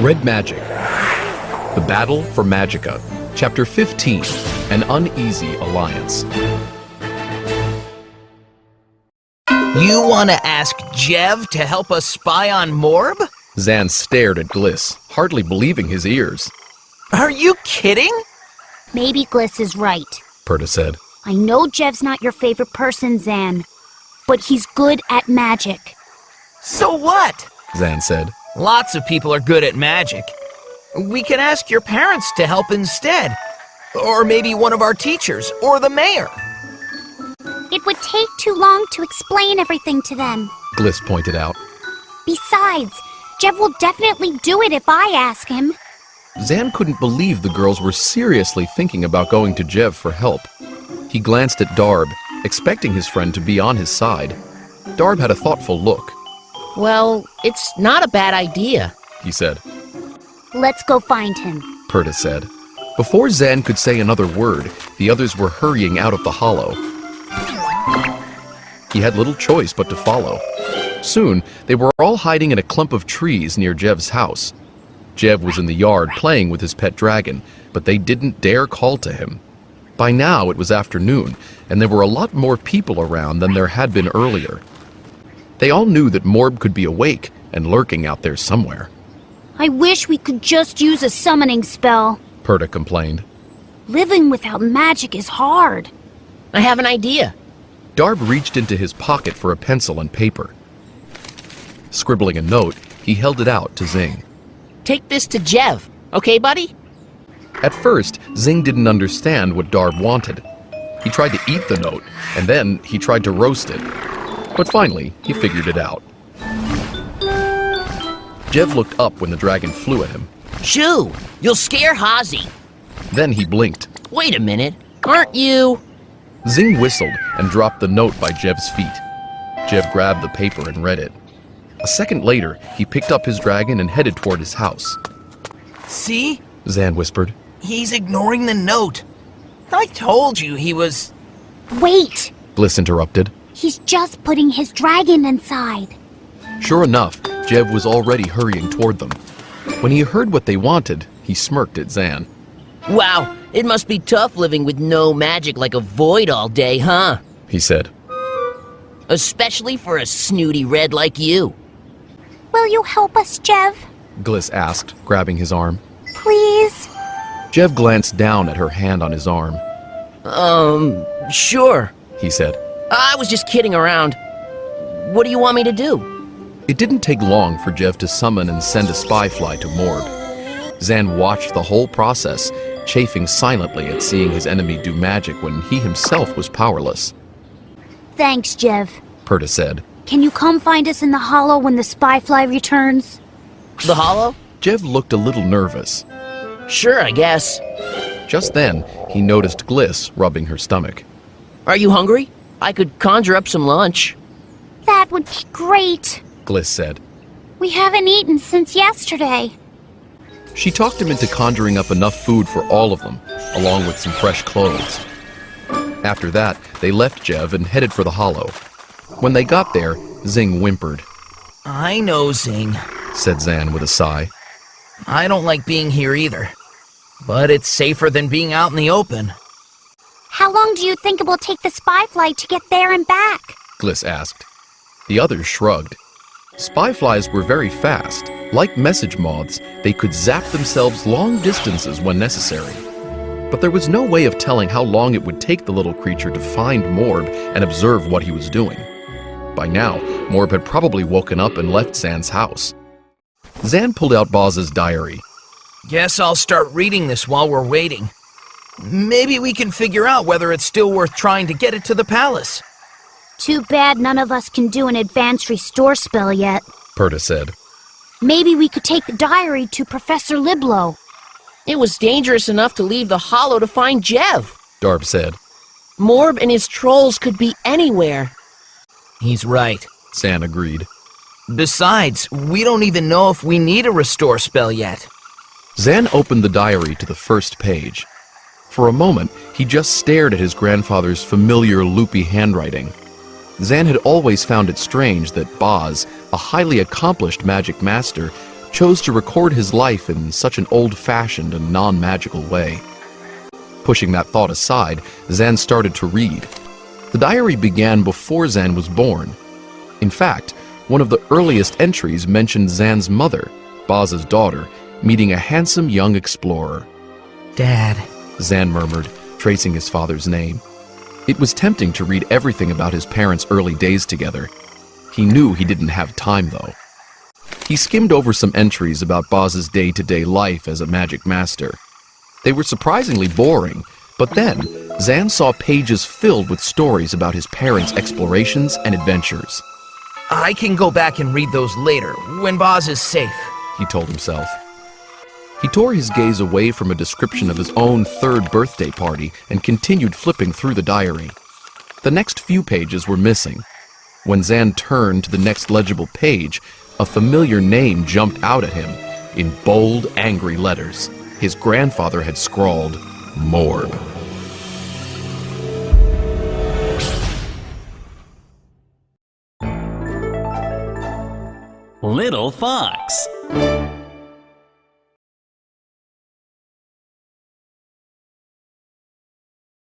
Red Magic. The Battle for Magica. Chapter 15. An Uneasy Alliance. You want to ask Jev to help us spy on Morb? Zann stared at Gliss, hardly believing his ears. Are you kidding? Maybe Gliss is right. Perta said. I know Jev's not your favorite person, Zann, but he's good at magic. So what? Zann said. Lots of people are good at magic. We can ask your parents to help instead. Or maybe one of our teachers, or the mayor. It would take too long to explain everything to them. Gliss pointed out. Besides, Jev will definitely do it if I ask him. Zann couldn't believe the girls were seriously thinking about going to Jev for help. He glanced at Darb, expecting his friend to be on his side. Darb had a thoughtful look. Well, it's not a bad idea, He said. Let's go find him, Perta said. Before Zann could say another word, the others were hurrying out of the hollow. He had little choice but to follow. Soon, they were all hiding in a clump of trees near Jev's house. Jev was in the yard playing with his pet dragon, but they didn't dare call to him. By now, it was afternoon, and there were a lot more people around than there had been earlier. They all knew that Morb could be awake and lurking out there somewhere. I wish we could just use a summoning spell. Perta complained. Living without magic is hard. I have an idea. Darb reached into his pocket for a pencil and paper. Scribbling a note, he held it out to Zing. Take this to Jev, okay, buddy? At first, Zing didn't understand what Darb wanted. He tried to eat the note, and then he tried to roast it. But finally, he figured it out. Jev looked up when the dragon flew at him. Shoo! You'll scare Hazi. Then he blinked. Wait a minute. Aren't you? Zing whistled and dropped the note by Jev's feet. Jev grabbed the paper and read it. A second later, he picked up his dragon and headed toward his house. See? Zann whispered. He's ignoring the note. I told you he was... Wait! Gliss interrupted. He's just putting his dragon inside. Sure enough, Jev was already hurrying toward them. When he heard what they wanted, he smirked at Zann. Wow, it must be tough living with no magic like a void all day, huh? He said. Especially for a snooty red like you. Will you help us, Jev? Gliss asked, grabbing his arm. Please? Jev glanced down at her hand on his arm. Sure, He said. I was just kidding around. What do you want me to do? It didn't take long for Jev to summon and send a spy fly to Morb. Zann watched the whole process, chafing silently at seeing his enemy do magic when he himself was powerless. Thanks, Jev. Perta said. Can you come find us in the hollow when the spy fly returns? The hollow? Jev looked a little nervous. Sure, I guess. Just then, he noticed Gliss rubbing her stomach. Are you hungry? I could conjure up some lunch. That would be great. Gliss said. We haven't eaten since yesterday. She talked him into conjuring up enough food for all of them, along with some fresh clothes. After that, they left Jev and headed for the hollow. When they got there, Zing whimpered. I know, Zing. Said Zann with a sigh. I don't like being here either. But it's safer than being out in the open. How long do you think it will take the spy fly to get there and back? Gliss asked. The others shrugged. Spy flies were very fast. Like message moths, they could zap themselves long distances when necessary. But there was no way of telling how long it would take the little creature to find Morb and observe what he was doing. By now, Morb had probably woken up and left Zann's house. Zann pulled out Boz's diary. Guess I'll start reading this while we're waiting. Maybe we can figure out whether it's still worth trying to get it to the palace. Too bad none of us can do an advanced restore spell yet. Perta said. Maybe we could take the diary to Professor Liblo. It was dangerous enough to leave the hollow to find Jev. Darb said. Morb and his trolls could be anywhere. He's right. Zann agreed. Besides, we don't even know if we need a restore spell yet. Zann opened the diary to the first page. For a moment, he just stared at his grandfather's familiar loopy handwriting. Zann had always found it strange that Boz, a highly accomplished magic master, chose to record his life in such an old-fashioned and non-magical way. Pushing that thought aside, Zann started to read. The diary began before Zann was born. In fact, one of the earliest entries mentioned Zann's mother, Boz's daughter, meeting a handsome young explorer. Dad. Zann murmured, tracing his father's name. It was tempting to read everything about his parents' early days together. He knew he didn't have time, though. He skimmed over some entries about Boz's day-to-day life as a magic master. They were surprisingly boring, but then Zann saw pages filled with stories about his parents' explorations and adventures. I can go back and read those later, when Boz is safe, he told himself. He tore his gaze away from a description of his own third birthday party and continued flipping through the diary. The next few pages were missing. When Zann turned to the next legible page, a familiar name jumped out at him in bold, angry letters. His grandfather had scrawled, Morb. Little Fox.